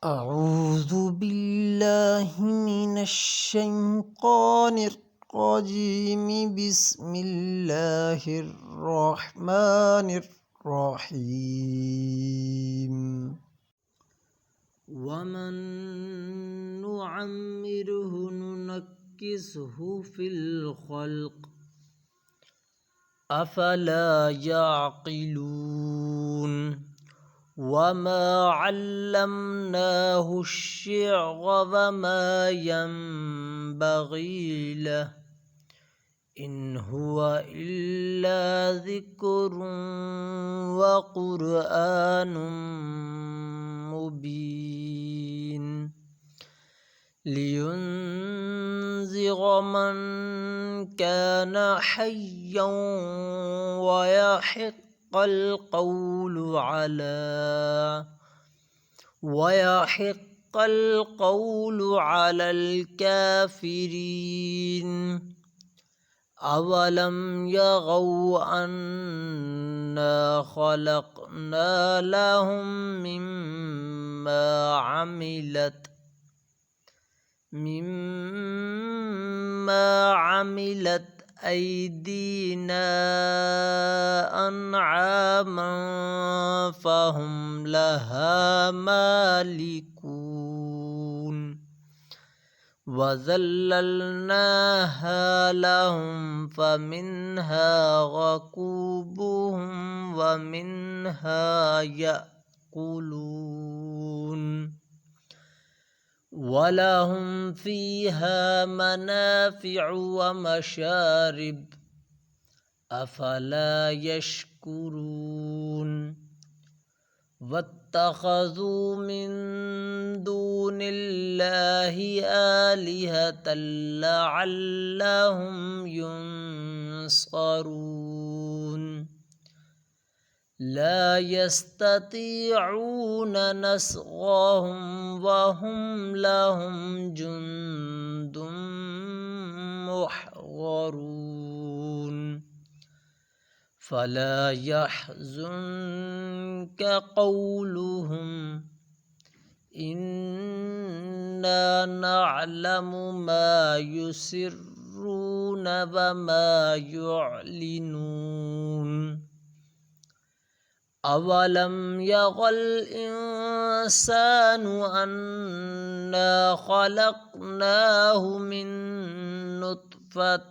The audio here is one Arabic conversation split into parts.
أعوذ بالله من الشيطان الرجيم. بسم الله الرحمن الرحيم. ومن نعمره ننكسه في الخلق أفلا يعقلون. وما علمناه الشعر وما ينبغي له إن هو إلا ذكر وقرآن مبين لينذر من كان حيا ويحق القول على الكافرين. أولم يروا أنا خلقنا لهم مما عملت أيدينا أنعاما فهم لها مالكون وذللناها لهم فمنها ركوبهم ومنها يأكلون ولهم فيها منافع ومشارب أفلا يشكرون. واتخذوا من دون الله آلهة لعلهم ينصرون. لا يستطيعون نصرهم وهم لهم جند محضرون. فلا يحزنك قولهم إنا نعلم ما يسرون وما يعلنون. أولم ير الإنسان أنا خلقناه من نطفة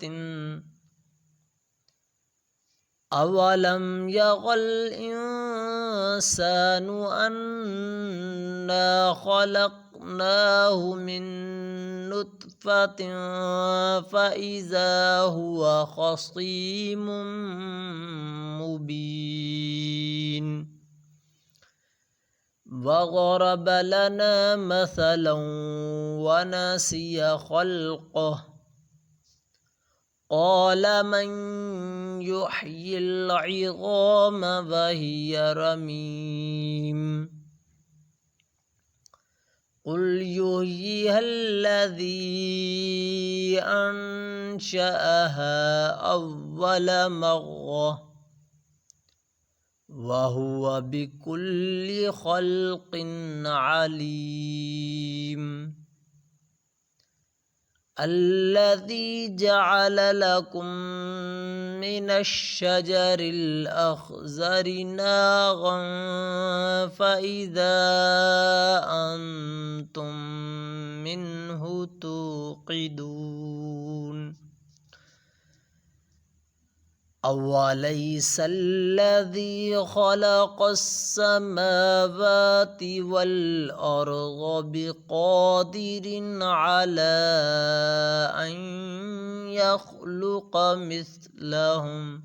فإذا هو خصيم مبين. وضرب لنا مثلا ونسي خلقه قال من يحيي العظام وهي رميم قل يحييها الذي أنشأها أول مرة وهو بكل خلق عليم. الذي جعل لكم من الشجر الأخضر نارا فإذا أنتم منه توقدون. أوليس الذي خلق السماوات والأرض بقادر على أن يخلق مثلهم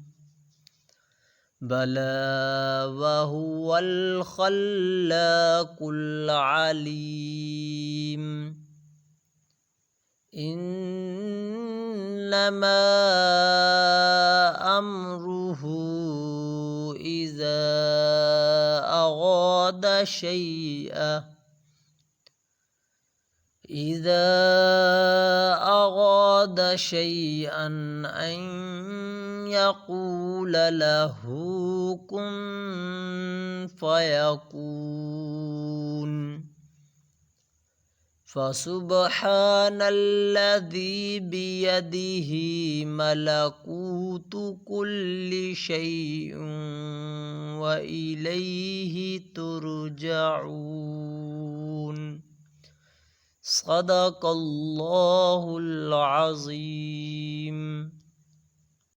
بلى وهو الخلاق العليم. إنما أمره إذا أراد شيئا أن يقول له كن فيكون. فسبحان الذي بيده ملكوت كل شيء وإليه ترجعون. صدق الله العظيم.